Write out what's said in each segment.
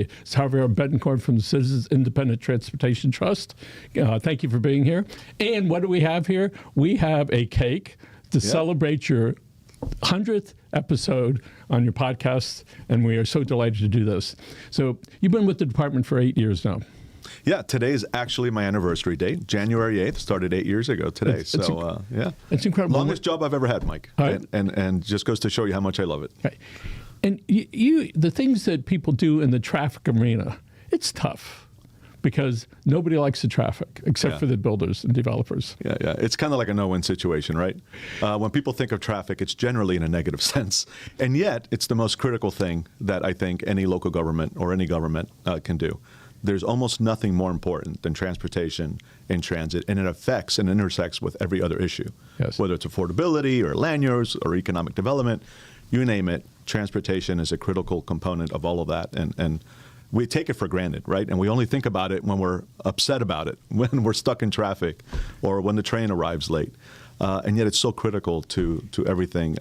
Javier Betancourt from the Citizens Independent Transportation Trust. Thank you for being here. And what do we have here? We have a cake to celebrate your 100th episode on your podcast, and we are so delighted to do this. So you've been with the department for 8 years now. Yeah, today is actually my anniversary date. January 8th, started 8 years ago today. It's incredible. Longest job I've ever had, Mike. Right. And just goes to show you how much I love it. Right. And the things that people do in the traffic arena, it's tough because nobody likes the traffic except for the builders and developers. Yeah. It's kind of like a no-win situation, right? When people think of traffic, it's generally in a negative sense. And yet, it's the most critical thing that I think any local government or any government can do. There's almost nothing more important than transportation and transit, and it affects and intersects with every other issue, whether it's affordability or land use or economic development, you name it. Transportation is a critical component of all of that, and we take it for granted, right? And we only think about it when we're upset about it, when we're stuck in traffic, or when the train arrives late. And yet, it's so critical to everything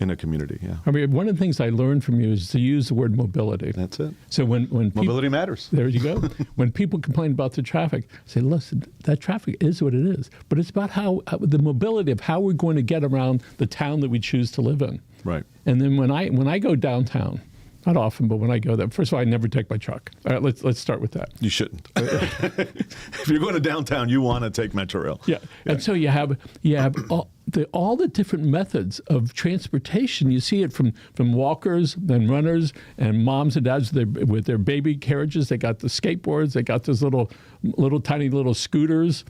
in a community. Yeah. I mean, one of the things I learned from you is to use the word mobility. That's it. So when mobility matters. There you go. When people complain about the traffic, I say, listen, that traffic is what it is, but it's about how the mobility of how we're going to get around the town that we choose to live in. Right. And then when I go downtown, not often, but when I go there, first of all, I never take my truck. All right, let's start with that. You shouldn't. If you're going to downtown, you want to take Metro Rail. Yeah. And so you have all the different methods of transportation. You see it from walkers and runners and moms and dads with their baby carriages. They got the skateboards. They got those little tiny little scooters.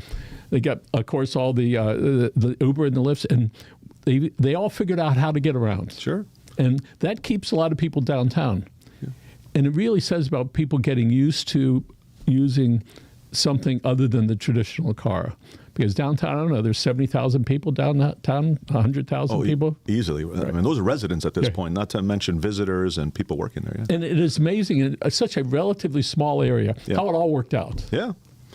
They got, of course, all the Uber and the Lyfts, and they all figured out how to get around. Sure. And that keeps a lot of people downtown. Yeah. And it really says about people getting used to using something other than the traditional car. Because downtown, I don't know, there's 70,000 people downtown, 100,000 people? Easily. Right. I mean, those are residents at this point, not to mention visitors and people working there. Yeah. And it is amazing, in such a relatively small area, how it all worked out. Yeah.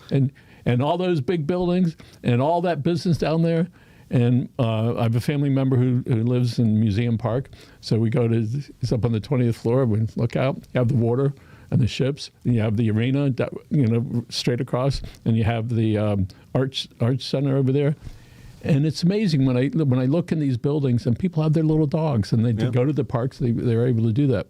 And all those big buildings and all that business down there. And I have a family member who lives in Museum Park. So we go it's up on the 20th floor. We look out, you have the water and the ships, and you have the arena, straight across, and you have the Arts Center over there. And it's amazing when I look in these buildings and people have their little dogs and they go to the parks, they're able to do that.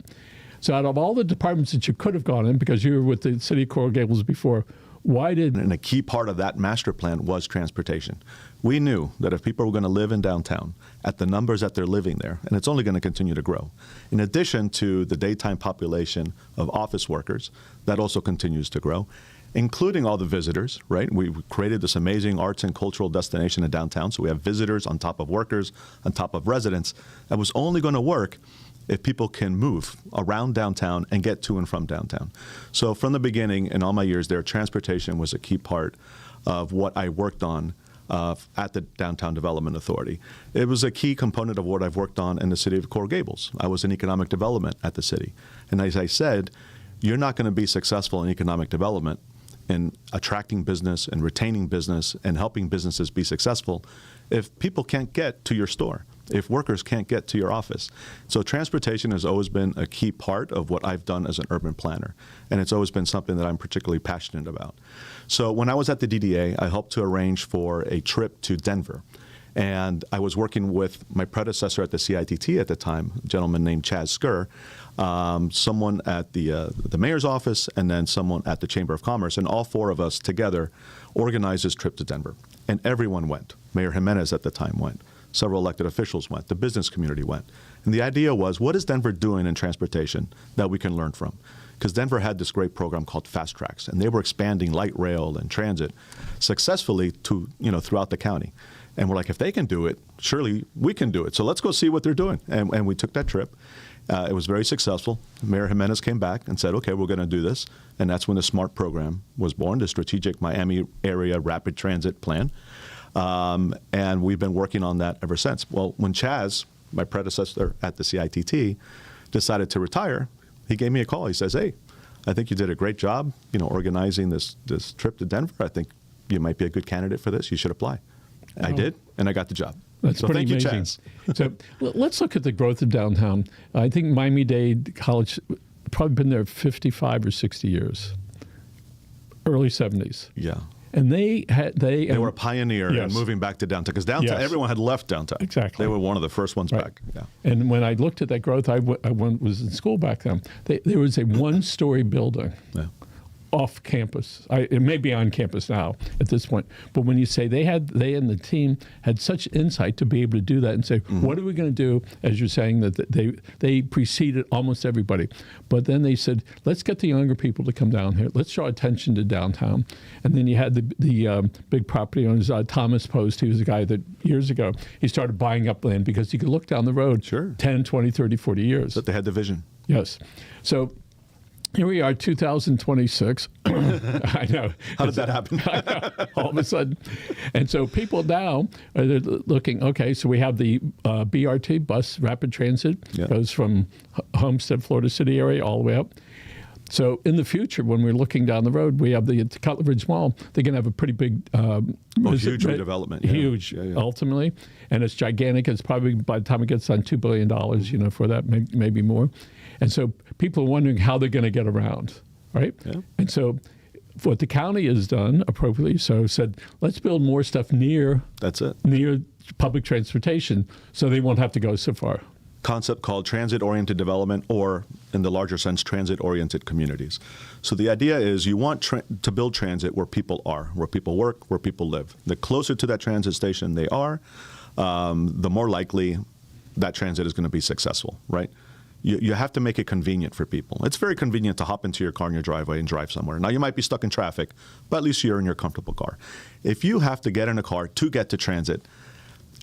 So out of all the departments that you could have gone in, because you were with the City of Coral Gables before, and a key part of that master plan was transportation. We knew that if people were going to live in downtown at the numbers that they're living there, and it's only going to continue to grow, in addition to the daytime population of office workers, that also continues to grow, including all the visitors, right? We created this amazing arts and cultural destination in downtown, so we have visitors on top of workers, on top of residents. That was only going to work if people can move around downtown and get to and from downtown. So from the beginning, in all my years there, transportation was a key part of what I worked on at the Downtown Development Authority. It was a key component of what I've worked on in the city of Coral Gables. I was in economic development at the city. And as I said, you're not going to be successful in economic development in attracting business and retaining business and helping businesses be successful if people can't get to your store, if workers can't get to your office. So transportation has always been a key part of what I've done as an urban planner, and it's always been something that I'm particularly passionate about. So when I was at the DDA, I helped to arrange for a trip to Denver. And I was working with my predecessor at the CITT at the time, a gentleman named Chaz Skur, someone at the mayor's office, and then someone at the Chamber of Commerce. And all four of us together organized this trip to Denver. And everyone went. Mayor Jimenez at the time went. Several elected officials went. The business community went. And the idea was, what is Denver doing in transportation that we can learn from? Because Denver had this great program called Fast Tracks, and they were expanding light rail and transit successfully to, throughout the county. And we're like, if they can do it, surely we can do it. So let's go see what they're doing. And we took that trip. It was very successful. Mayor Jimenez came back and said, okay, we're going to do this. And that's when the SMART program was born, the Strategic Miami Area Rapid Transit Plan. And we've been working on that ever since. Well, when Chaz, my predecessor at the CITT, decided to retire, he gave me a call. He says, hey, I think you did a great job, organizing this trip to Denver. I think you might be a good candidate for this. You should apply. I did, and I got the job. That's pretty amazing. So let's look at the growth of downtown. I think Miami-Dade College probably been there 55 or 60 years, early 70s. Yeah. And they were a pioneer in Yes. moving back to downtown, because downtown, Yes. everyone had left downtown. Exactly. They were one of the first ones Right. back. Yeah. And when I looked at that growth, I was in school back then. There was a one-story building Yeah. off campus. It may be on campus now at this point. But when you say they and the team had such insight to be able to do that and say, what are we going to do? As you're saying, that they preceded almost everybody. But then they said, let's get the younger people to come down here. Let's draw attention to downtown. And then you had the big property owners, Thomas Post. He was a guy that years ago, he started buying up land because you could look down the road Sure. 10, 20, 30, 40 years. But they had the vision. Yes. So here we are, 2026. I know. How did that happen? All of a sudden. And so people now are looking, okay, so we have the BRT, bus rapid transit, Yeah. goes from Homestead, Florida City area all the way up. So in the future, when we're looking down the road, we have the Cutler Ridge Mall. They're going to have a pretty big... huge redevelopment. Yeah. Huge, Yeah, yeah. ultimately. And it's gigantic. It's probably, by the time it gets on, $2 billion, for that, maybe more. And so people are wondering how they're going to get around, right? Yeah. And so what the county has done appropriately, so said, let's build more stuff near That's it. public transportation so they won't have to go so far. Concept called transit-oriented development, or in the larger sense, transit-oriented communities. So the idea is you want to build transit where people are, where people work, where people live. The closer to that transit station they are, the more likely that transit is going to be successful, right? You have to make it convenient for people. It's very convenient to hop into your car in your driveway and drive somewhere. Now, you might be stuck in traffic, but at least you're in your comfortable car. If you have to get in a car to get to transit,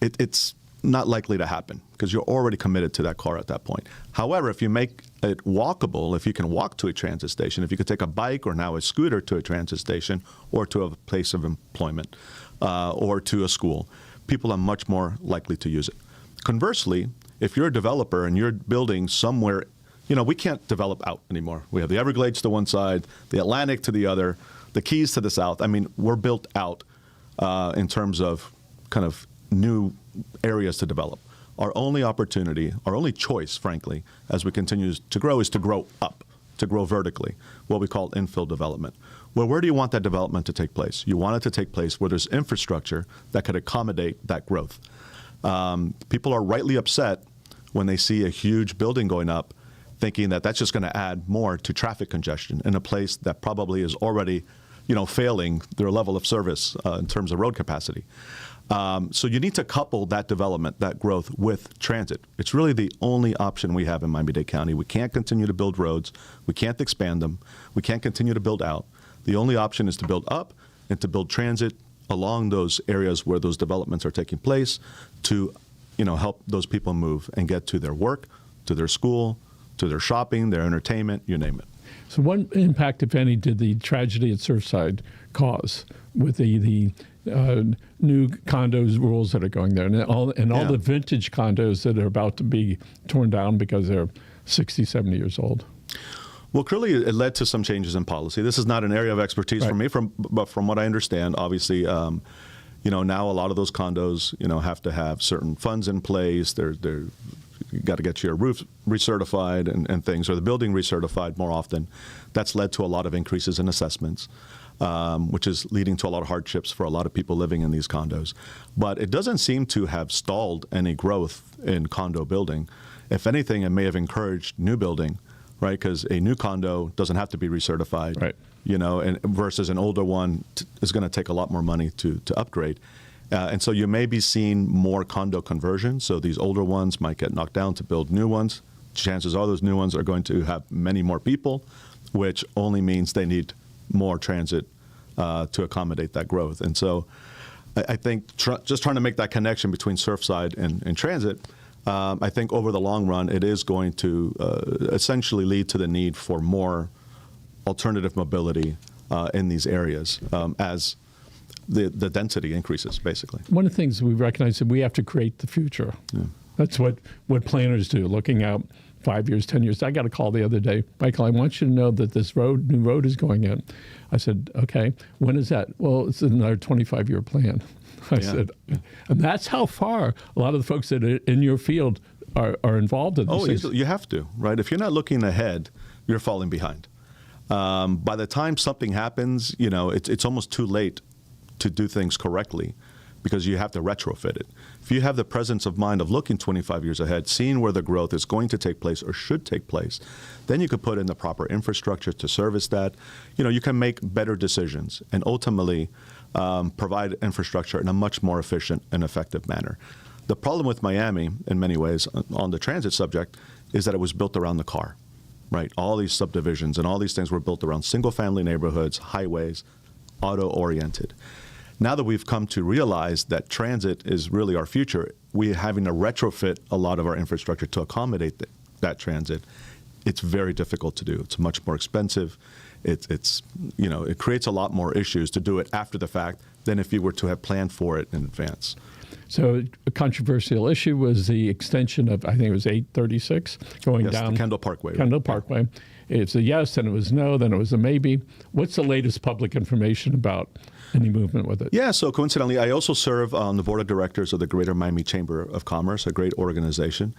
it's not likely to happen because you're already committed to that car at that point. However, if you make it walkable, if you can walk to a transit station, if you could take a bike or now a scooter to a transit station or to a place of employment or to a school, people are much more likely to use it. Conversely, if you're a developer and you're building somewhere, we can't develop out anymore. We have the Everglades to one side, the Atlantic to the other, the Keys to the south. I mean, we're built out in terms of kind of new areas to develop. Our only opportunity, our only choice, frankly, as we continue to grow is to grow up, to grow vertically, what we call infill development. Well, where do you want that development to take place? You want it to take place where there's infrastructure that could accommodate that growth. People are rightly upset when they see a huge building going up, thinking that that's just going to add more to traffic congestion in a place that probably is already, failing their level of service in terms of road capacity. So you need to couple that development, that growth, with transit. It's really the only option we have in Miami-Dade County. We can't continue to build roads. We can't expand them. We can't continue to build out. The only option is to build up and to build transit along those areas where those developments are taking place to, help those people move and get to their work, to their school, to their shopping, their entertainment, you name it. So what impact, if any, did the tragedy at Surfside cause with the new condos rules that are going there and all the vintage condos that are about to be torn down because they're 60, 70 years old? Well, clearly it led to some changes in policy. This is not an area of expertise for me, but from what I understand, obviously, now a lot of those condos, have to have certain funds in place. You got to get your roof recertified and things, or the building recertified more often. That's led to a lot of increases in assessments, which is leading to a lot of hardships for a lot of people living in these condos. But it doesn't seem to have stalled any growth in condo building. If anything, it may have encouraged new building, right? Because a new condo doesn't have to be recertified, right? And versus an older one is going to take a lot more money to upgrade. And so you may be seeing more condo conversions. So these older ones might get knocked down to build new ones. Chances are those new ones are going to have many more people, which only means they need more transit to accommodate that growth. And so I think just trying to make that connection between Surfside and transit, I think over the long run, it is going to essentially lead to the need for more alternative mobility in these areas as the density increases, basically. One of the things we recognize that we have to create the future. Yeah. That's what planners do, looking out 5 years, 10 years. I got a call the other day. Michael, I want you to know that this new road is going in. I said, okay, when is that? Well, it's another 25-year plan. I said, and that's how far a lot of the folks that are in your field are involved in this. You have to, right? If you're not looking ahead you're falling behind. By the time something happens, it's almost too late to do things correctly because you have to retrofit it. If you have the presence of mind of looking 25 years ahead, seeing where the growth is going to take place or should take place, then you could put in the proper infrastructure to service that. You can make better decisions and ultimately provide infrastructure in a much more efficient and effective manner. The problem with Miami, in many ways, on the transit subject, is that it was built around the car, right? All these subdivisions and all these things were built around single-family neighborhoods, highways, auto-oriented. Now that we've come to realize that transit is really our future, we're having to retrofit a lot of our infrastructure to accommodate that transit. It's very difficult to do. It's much more expensive. It creates a lot more issues to do it after the fact than if you were to have planned for it in advance. So a controversial issue was the extension of, I think it was 836, going down the Kendall Parkway. Kendall Parkway. It's a yes, then it was no, then it was a maybe. What's the latest public information about any movement with it? Yeah, so coincidentally, I also serve on the board of directors of the Greater Miami Chamber of Commerce, a great organization.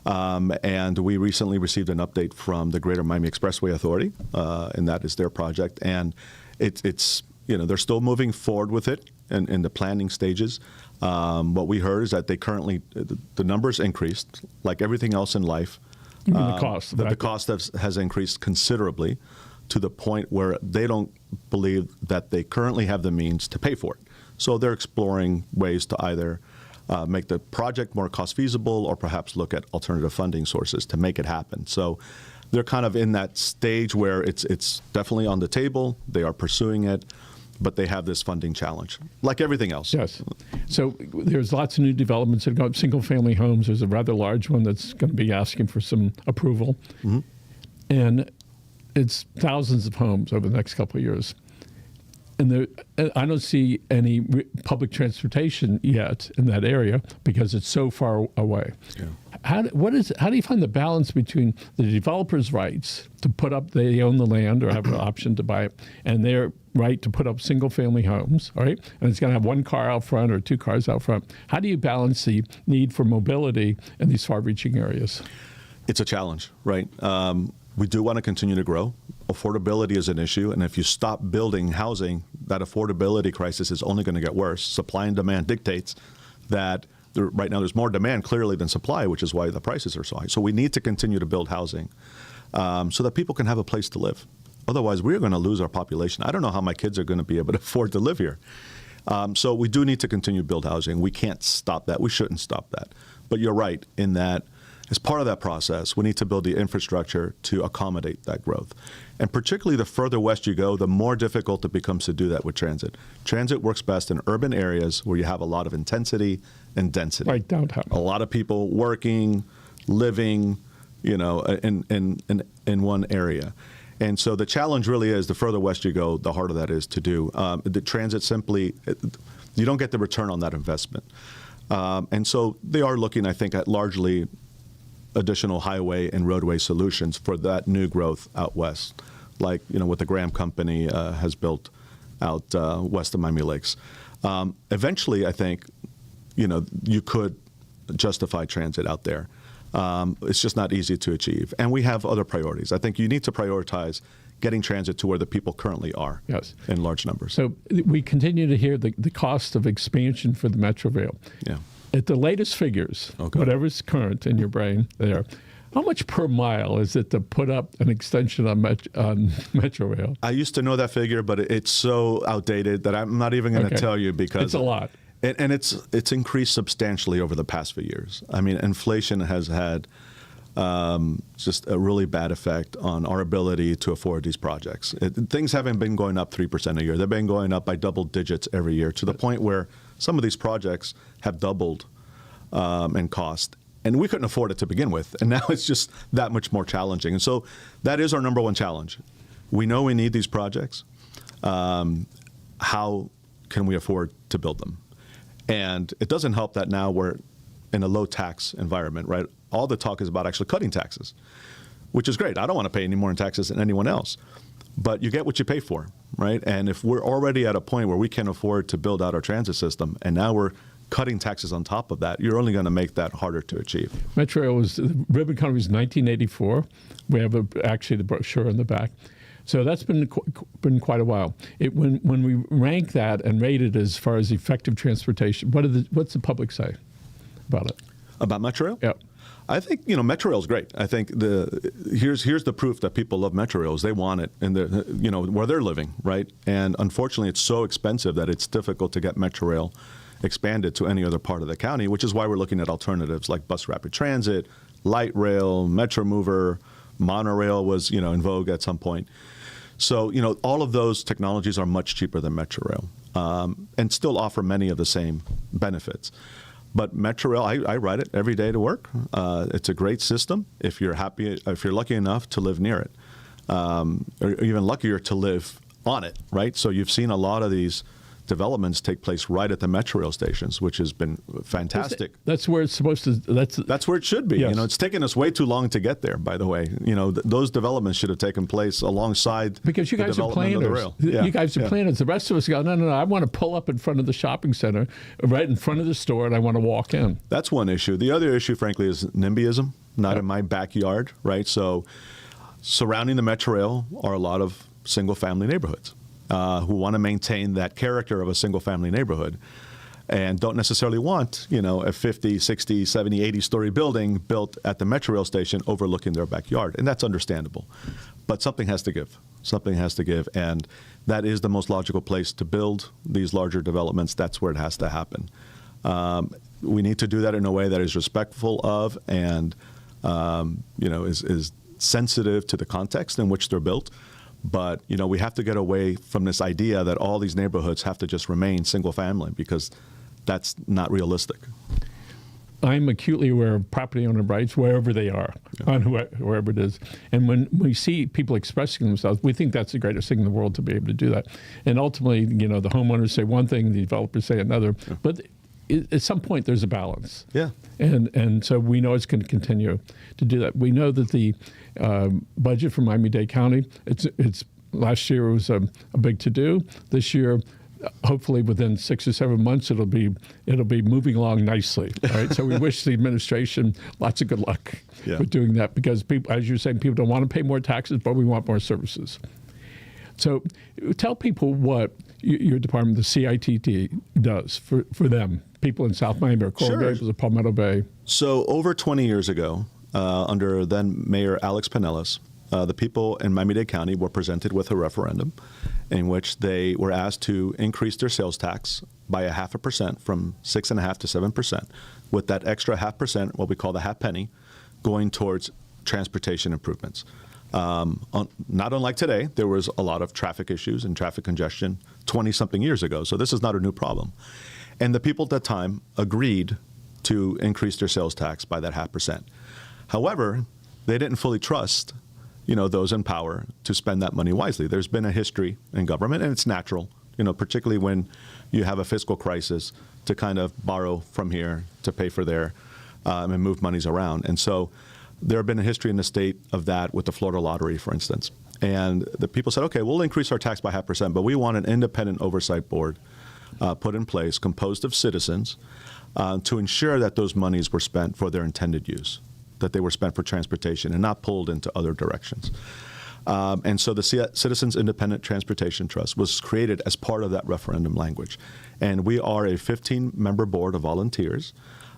And we recently received an update from the Greater Miami Expressway Authority, and that is their project. And it's they're still moving forward with it in the planning stages. What we heard is that they currently, the numbers increased, like everything else in life. The cost. The cost has increased considerably to the point where they don't believe that they currently have the means to pay for it. So they're exploring ways to either make the project more cost feasible or perhaps look at alternative funding sources to make it happen. So they're kind of in that stage where it's definitely on the table. They are pursuing it, but they have this funding challenge, like everything else. Yes. So there's lots of new developments that go up. Single-family homes, there's a rather large one that's going to be asking for some approval. Mm-hmm. And it's thousands of homes over the next couple of years. And I don't see any public transportation yet in that area because it's so far away. Yeah. How do you find the balance between the developer's rights to put up, they own the land or have an option to buy it, and their right to put up single-family homes, all right? And it's going to have one car out front or two cars out front. How do you balance the need for mobility in these far-reaching areas? It's a challenge, right? We do want to continue to grow. Affordability is an issue, and if you stop building housing, that affordability crisis is only going to get worse. Supply and demand dictates that right now there's more demand clearly than supply, which is why the prices are so high. So we need to continue to build housing so that people can have a place to live. Otherwise, we're going to lose our population. I don't know how my kids are going to be able to afford to live here. So we do need to continue to build housing. We can't stop that. We shouldn't stop that. But you're right in that as part of that process, we need to build the infrastructure to accommodate that growth. And particularly the further west you go, the more difficult it becomes to do that with transit. Transit works best in urban areas where you have a lot of intensity and density. Right downtown. A lot of people working, living, in one area. And so the challenge really is the further west you go, the harder that is to do. The transit simply, you don't get the return on that investment. And so they are looking, I think, at largely additional highway and roadway solutions for that new growth out west, like what the Graham Company has built out west of Miami Lakes. Eventually, I think, you could justify transit out there. It's just not easy to achieve. And we have other priorities. I think you need to prioritize getting transit to where the people currently are. Yes. In large numbers. So we continue to hear the cost of expansion for the Metro Rail. Yeah. At the latest figures, whatever's current in your brain there, how much per mile is it to put up an extension on Metro Rail? I used to know that figure, but it's so outdated that I'm not even going to tell you because it's a lot. And it's increased substantially over the past few years. I mean, inflation has had just a really bad effect on our ability to afford these projects. Things haven't been going up 3% a year. They've been going up by double digits every year to the point where some of these projects have doubled in cost. And we couldn't afford it to begin with. And now it's just that much more challenging. And so that is our number one challenge. We know we need these projects. How can we afford to build them? And it doesn't help that now we're in a low tax environment, right? All the talk is about actually cutting taxes, which is great. I don't want to pay any more in taxes than anyone else. But you get what you pay for, right? And if we're already at a point where we can't afford to build out our transit system, and now we're cutting taxes on top of that, you're only going to make that harder to achieve. Metro Rail was, the ribbon cutting was 1984. We have actually the brochure in the back. So that's been quite a while. When we rank that and rate it as far as effective transportation, what's the public say about it? About Metro Rail? Yeah. I think Metro Rail is great. I think here's the proof that people love Metro Rail is they want it in where they're living, right? And unfortunately, it's so expensive that it's difficult to get Metro Rail expanded to any other part of the county, which is why we're looking at alternatives like bus rapid transit, light rail, Metro Mover, monorail was in vogue at some point. So all of those technologies are much cheaper than Metro Rail and still offer many of the same benefits. But Metro Rail, I ride it every day to work. It's a great system if you're lucky enough to live near it, or even luckier to live on it, right? So you've seen a lot of these developments take place right at the Metro Rail stations, which has been fantastic. That's where it's supposed to. That's where it should be. Yes. It's taken us way too long to get there. By the way, those developments should have taken place alongside because you the guys are development of the planners. rail. Yeah. You guys are planners. The rest of us go, no. I want to pull up in front of the shopping center, right in front of the store, and I want to walk in. That's one issue. The other issue, frankly, is NIMBYism. Not in my backyard, right? So, surrounding the Metro Rail are a lot of single-family neighborhoods. Who want to maintain that character of a single-family neighborhood and don't necessarily want, a 50, 60, 70, 80-story building built at the Metro Rail station overlooking their backyard. And that's understandable. But something has to give. Something has to give. And that is the most logical place to build these larger developments. That's where it has to happen. We need to do that in a way that is respectful of and, is sensitive to the context in which they're built. But, we have to get away from this idea that all these neighborhoods have to just remain single family because that's not realistic. I'm acutely aware of property owner rights wherever they are, on wherever it is. And when we see people expressing themselves, we think that's the greatest thing in the world to be able to do that. And ultimately, the homeowners say one thing, the developers say another. Yeah. But at some point, there's a balance. Yeah. And so we know it's going to continue to do that. We know that the budget for Miami-Dade County, it's last year it was a big to-do. This year, hopefully within 6 or 7 months, it'll be moving along nicely. Right. So we wish the administration lots of good luck with doing that because people, as you're saying, people don't want to pay more taxes, but we want more services. So tell people what your department, the CITT, does for them, people in South Miami or Coral Gables or Palmetto Bay. So over 20 years ago, under then Mayor Alex Pinellas, the people in Miami-Dade County were presented with a referendum in which they were asked to increase their sales tax by 0.5% from 6.5% to 7%, with that extra 0.5%, what we call the half penny, going towards transportation improvements. Not unlike today, there was a lot of traffic issues and traffic congestion 20-something years ago, so this is not a new problem. And the people at that time agreed to increase their sales tax by that 0.5%. However, they didn't fully trust those in power to spend that money wisely. There's been a history in government, and it's natural, particularly when you have a fiscal crisis, to kind of borrow from here to pay for there and move monies around. And so there have been a history in the state of that with the Florida lottery, for instance. And the people said, okay, we'll increase our tax by 0.5%, but we want an independent oversight board put in place, composed of citizens, to ensure that those monies were spent for their intended use, that they were spent for transportation and not pulled into other directions. And so the Citizens Independent Transportation Trust was created as part of that referendum language. And we are a 15-member board of volunteers,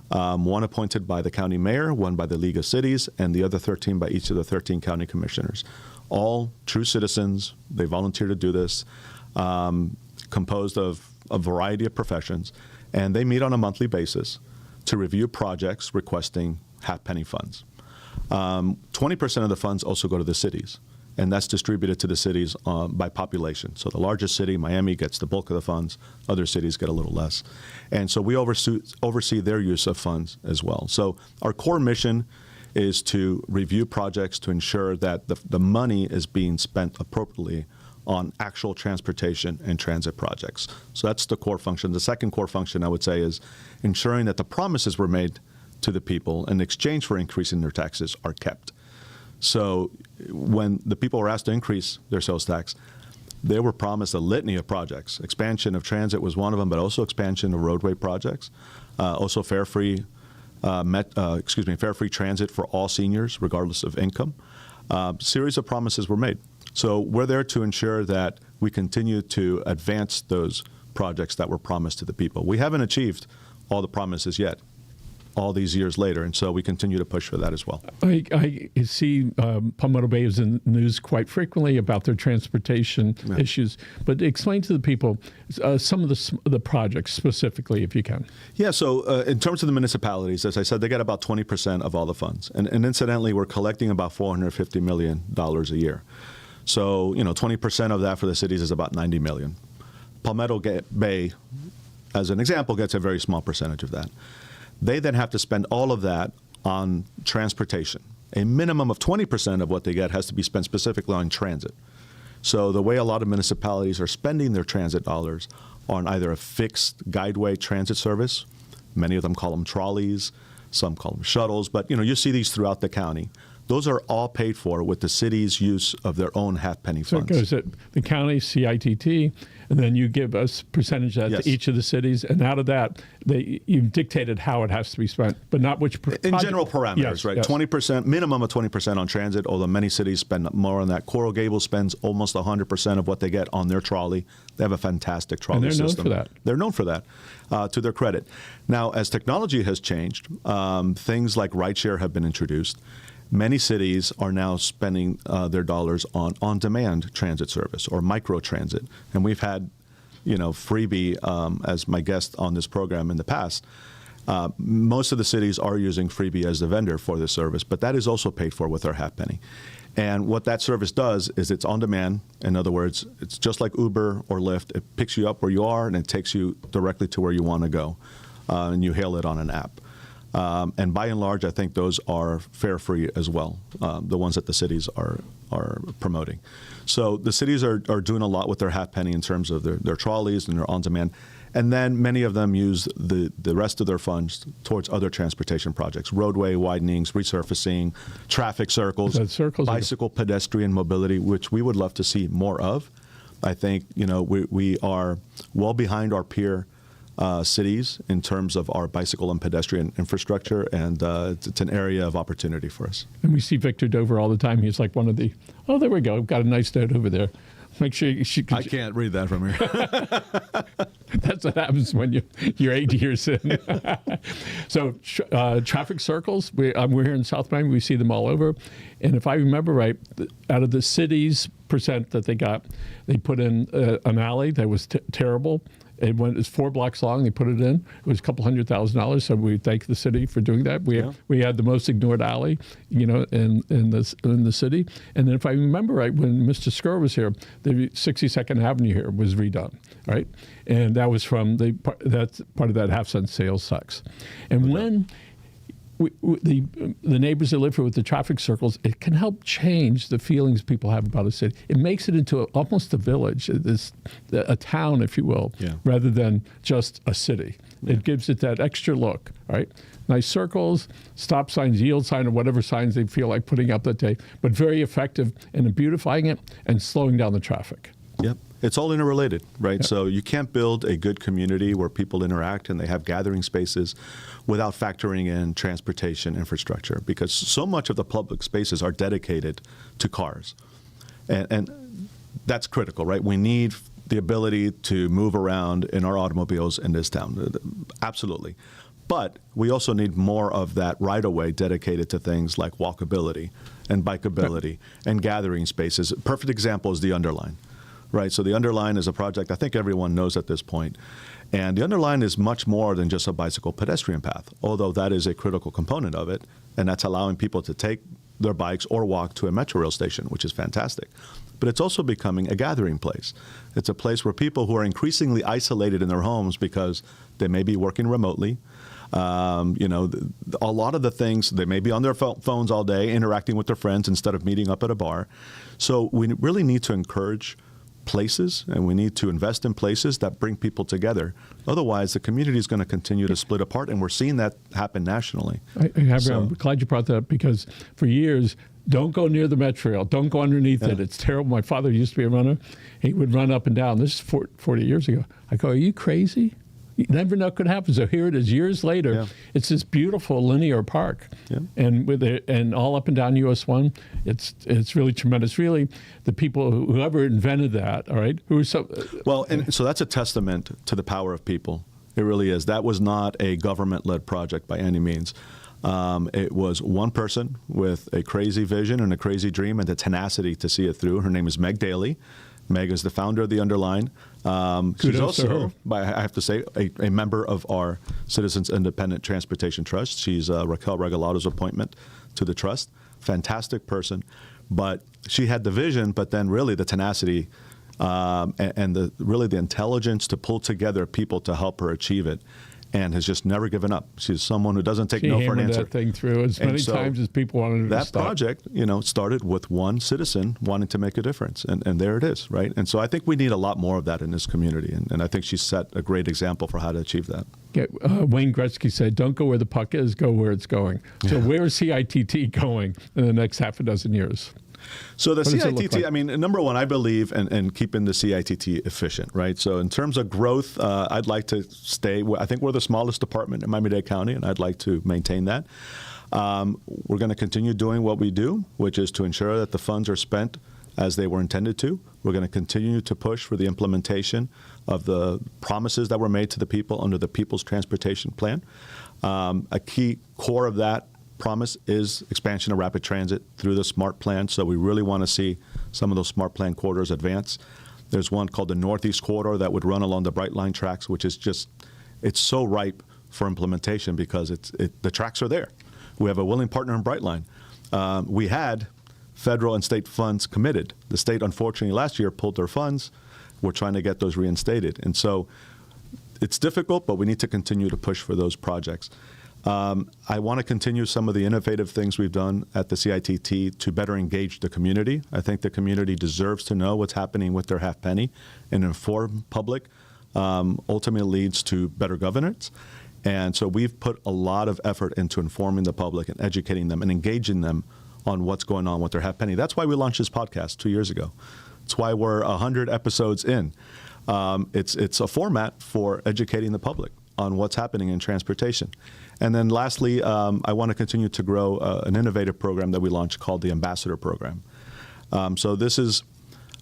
one appointed by the county mayor, one by the League of Cities, and the other 13 by each of the 13 county commissioners. All true citizens. They volunteer to do this, composed of a variety of professions. And they meet on a monthly basis to review projects requesting half-penny funds. 20% of the funds also go to the cities, and that's distributed to the cities by population. So the largest city, Miami, gets the bulk of the funds. Other cities get a little less. And so we oversee their use of funds as well. So our core mission is to review projects to ensure that the money is being spent appropriately on actual transportation and transit projects. So that's the core function. The second core function, I would say, is ensuring that the promises were made to the people in exchange for increasing their taxes are kept. So when the people were asked to increase their sales tax, they were promised a litany of projects. Expansion of transit was one of them, but also expansion of roadway projects. Also fare-free transit for all seniors, regardless of income. Series of promises were made. So we're there to ensure that we continue to advance those projects that were promised to the people. We haven't achieved all the promises yet, all these years later, and so we continue to push for that as well. I see Palmetto Bay is in the news quite frequently about their transportation issues, but explain to the people some of the projects specifically, if you can. Yeah, so in terms of the municipalities, as I said, they get about 20% of all the funds, and incidentally, we're collecting about $450 million a year. So 20% of that for the cities is about $90 million. Palmetto Bay, as an example, gets a very small percentage of that. They then have to spend all of that on transportation. A minimum of 20% of what they get has to be spent specifically on transit. So the way a lot of municipalities are spending their transit dollars on either a fixed guideway transit service, many of them call them trolleys, some call them shuttles, but you see these throughout the county. Those are all paid for with the city's use of their own half-penny funds. So it goes at the county, CITT, and then you give us percentage of that to each of the cities, and out of that, you've dictated how it has to be spent, but not which in general parameters, right? Yes. 20%, minimum of 20% on transit, although many cities spend more on that. Coral Gables spends almost 100% of what they get on their trolley. They have a fantastic trolley system. And they're known for that. They're known for that, to their credit. Now, as technology has changed, things like rideshare have been introduced. Many cities are now spending their dollars on on-demand transit service or micro-transit. And we've had, Freebie as my guest on this program in the past. Most of the cities are using Freebie as the vendor for this service, but that is also paid for with our half-penny. And what that service does is it's on-demand. In other words, it's just like Uber or Lyft. It picks you up where you are, and it takes you directly to where you want to go. And you hail it on an app. And by and large, I think those are fare-free as well, the ones that the cities are promoting. So the cities are doing a lot with their half-penny in terms of their trolleys and their on-demand. And then many of them use the rest of their funds towards other transportation projects, roadway widenings, resurfacing, traffic circles, bicycle pedestrian mobility, which we would love to see more of. I think we are well behind our peer cities in terms of our bicycle and pedestrian infrastructure, and it's an area of opportunity for us. And we see Victor Dover all the time. He's like one of the, there we go, got a nice note over there. Make sure I can't read that from here. That's what happens when you're 8 years in. So traffic circles, we're here in South Miami, we see them all over. And if I remember right, out of the city's percent that they got, they put in an alley that was terrible. It was 4 blocks long. They put it in. It was a couple $100,000. So we thank the city for doing that. We had the most ignored alley, in the city. And then if I remember right, when Mr. Skur was here, the 62nd Avenue here was redone, right? And that was from that's part of that half-cent sales tax. And when the neighbors that live here with the traffic circles, it can help change the feelings people have about a city. It makes it into almost a village, a town, if you will, rather than just a city. Yeah. It gives it that extra look, right? Nice circles, stop signs, yield sign, or whatever signs they feel like putting up that day, but very effective in beautifying it and slowing down the traffic. Yep. It's all interrelated, right? Yep. So you can't build a good community where people interact and they have gathering spaces without factoring in transportation infrastructure, because so much of the public spaces are dedicated to cars. And that's critical, right? We need the ability to move around in our automobiles in this town. Absolutely. But we also need more of that right-of-way dedicated to things like walkability and bikeability and gathering spaces. A perfect example is the Underline. Right, so the Underline is a project I think everyone knows at this point. And the Underline is much more than just a bicycle pedestrian path, although that is a critical component of it, and that's allowing people to take their bikes or walk to a metro rail station, which is fantastic. But it's also becoming a gathering place. It's a place where people who are increasingly isolated in their homes because they may be working remotely, a lot of the things, they may be on their phones all day interacting with their friends instead of meeting up at a bar. So we really need to encourage places, and we need to invest in places that bring people together. Otherwise, the community is going to continue to split apart, and we're seeing that happen nationally. I'm glad you brought that up, because for years, don't go near the Metro Rail. Don't go underneath it. It's terrible. My father used to be a runner. He would run up and down. This is 40 years ago. I go, are you crazy? You never know what could happen. So here it is, years later. Yeah. It's this beautiful linear park, and with it, and all up and down US 1. It's really tremendous. Really, the people whoever invented that, all right, who are so well, and so that's a testament to the power of people. It really is. That was not a government-led project by any means. It was one person with a crazy vision and a crazy dream and the tenacity to see it through. Her name is Meg Daly. Meg is the founder of the Underline. She's also, I have to say, a member of our Citizens Independent Transportation Trust. She's Raquel Regalato's appointment to the trust. Fantastic person. But she had the vision, but then really the tenacity and really the intelligence to pull together people to help her achieve it, and has just never given up. She's someone who doesn't take no for an answer. She hammered that thing through as many times as people wanted her to stop. That project, started with one citizen wanting to make a difference, and there it is, right? And so I think we need a lot more of that in this community, and I think she set a great example for how to achieve that. Wayne Gretzky said, don't go where the puck is, go where it's going. So where is CITT going in the next half a dozen years? So the CITT, like? I mean, number one, I believe in keeping the CITT efficient, right? So in terms of growth, I'd like to stay. I think we're the smallest department in Miami-Dade County, and I'd like to maintain that. We're going to continue doing what we do, which is to ensure that the funds are spent as they were intended to. We're going to continue to push for the implementation of the promises that were made to the people under the People's Transportation Plan. A key core of that promise is expansion of rapid transit through the SMART plan. So we really want to see some of those SMART plan corridors advance. There's one called the Northeast Corridor that would run along the Bright Line tracks, which is just, it's so ripe for implementation because the tracks are there. We have a willing partner in Bright Line. We had federal and state funds committed. The state, unfortunately, last year pulled their funds. We're trying to get those reinstated. And so it's difficult, but we need to continue to push for those projects. I want to continue some of the innovative things we've done at the CITT to better engage the community. I think the community deserves to know what's happening with their half penny. An informed public ultimately leads to better governance. And so we've put a lot of effort into informing the public and educating them and engaging them on what's going on with their half penny. That's why we launched this podcast 2 years ago. It's why we're 100 episodes in. It's a format for educating the public on what's happening in transportation. And then lastly, I want to continue to grow an innovative program that we launched called the Ambassador Program. So this is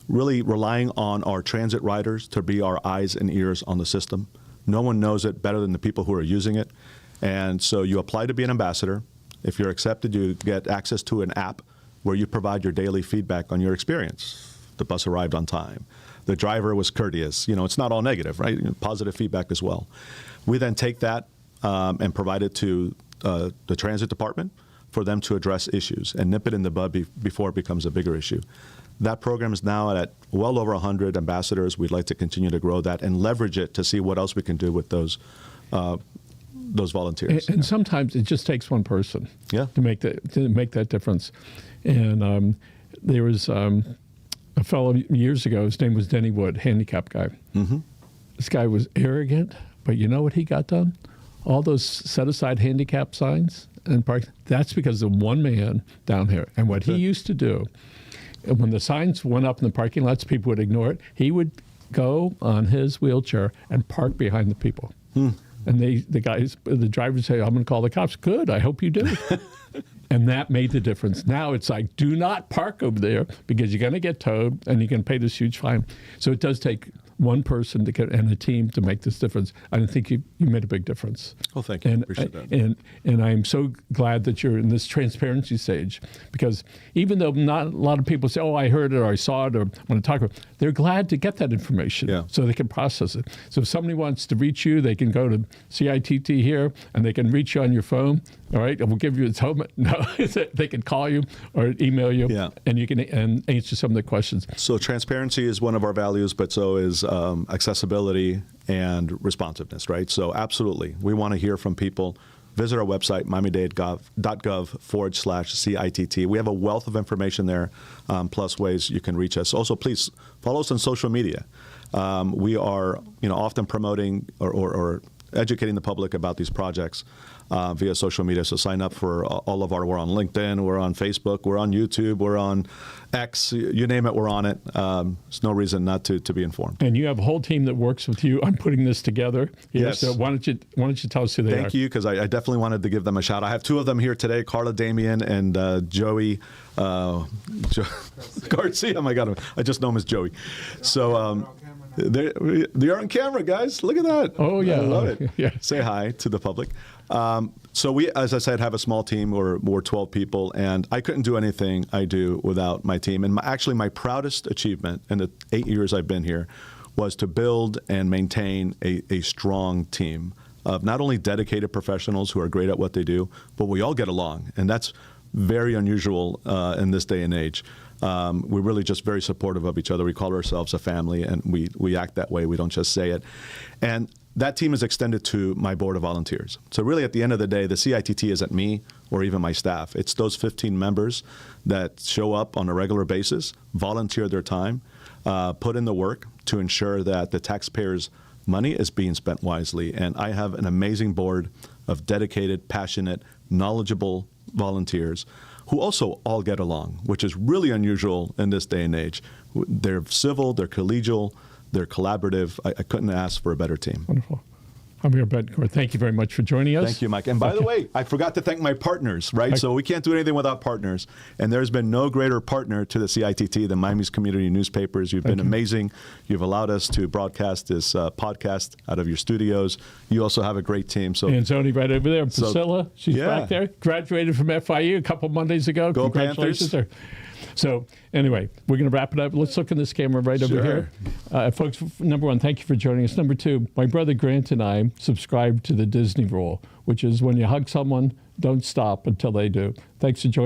really relying on our transit riders to be our eyes and ears on the system. No one knows it better than the people who are using it. And so you apply to be an ambassador. If you're accepted, you get access to an app where you provide your daily feedback on your experience. The bus arrived on time. The driver was courteous. It's not all negative, right? Positive feedback as well. We then take that and provide it to the transit department for them to address issues and nip it in the bud before it becomes a bigger issue. That program is now at well over 100 ambassadors. We'd like to continue to grow that and leverage it to see what else we can do with those volunteers. And sometimes it just takes one person to make that difference. And there was a fellow years ago, his name was Denny Wood, handicapped guy. Mm-hmm. This guy was arrogant, but you know what he got done? All those set-aside handicap signs and parks, that's because of one man down here. And what he used to do, when the signs went up in the parking lots, people would ignore it. He would go on his wheelchair and park behind the people. And the drivers say, I'm going to call the cops. Good, I hope you do. And that made the difference. Now it's like, do not park over there because you're going to get towed and you can pay this huge fine. So it does take one person to get and a team to make this difference. I think you made a big difference. Well, thank you. Appreciate that. And I'm so glad that you're in this transparency stage because even though not a lot of people say, oh, I heard it or I saw it or want to talk about it, they're glad to get that information so they can process it. So if somebody wants to reach you, they can go to CITT here and they can reach you on your phone. All right, we'll give you its home. No, they can call you or email you, and you can answer some of the questions. So transparency is one of our values, but so is accessibility and responsiveness, right? So absolutely, we want to hear from people. Visit our website, miamidade.gov/CITT. We have a wealth of information there, plus ways you can reach us. Also, please follow us on social media. We are, often promoting or educating the public about these projects via social media. So sign up for all of we're on LinkedIn, we're on Facebook, we're on YouTube, we're on X, you name it, we're on it. There's no reason not to be informed. And you have a whole team that works with you on putting this together here. Yes. So why don't you tell us who they are? Thank you, because I definitely wanted to give them a shout. I have two of them here today, Carla Damien and Joey Garcia. Oh my God, I just know him as Joey. So they're on camera, guys. Look at that. Oh yeah, I love it. Yeah. Say hi to the public. So we, as I said, have a small team. We're 12 people, and I couldn't do anything I do without my team. And actually, my proudest achievement in the 8 years I've been here was to build and maintain a strong team of not only dedicated professionals who are great at what they do, but we all get along, and that's very unusual in this day and age. We're really just very supportive of each other. We call ourselves a family, and we act that way. We don't just say it. And that team is extended to my board of volunteers. So really, at the end of the day, the CITT isn't me or even my staff. It's those 15 members that show up on a regular basis, volunteer their time, put in the work to ensure that the taxpayers' money is being spent wisely. And I have an amazing board of dedicated, passionate, knowledgeable volunteers who also all get along, which is really unusual in this day and age. They're civil, they're collegial, they're collaborative. I couldn't ask for a better team. Wonderful. Javier Betancourt, thank you very much for joining us. Thank you, Mike. And by the way, I forgot to thank my partners, right? So we can't do anything without partners. And there's been no greater partner to the CITT than Miami's community newspapers. You've been amazing. You've allowed us to broadcast this podcast out of your studios. You also have a great team. So and Tony right over there, Priscilla, she's yeah. back there. Graduated from FIU a couple Mondays ago. Go Congratulations Panthers. to her. So anyway, we're going to wrap it up. Let's look in this camera right over here. Folks, number one, thank you for joining us. Number two, my brother Grant and I subscribe to the Disney rule, which is when you hug someone, don't stop until they do. Thanks for joining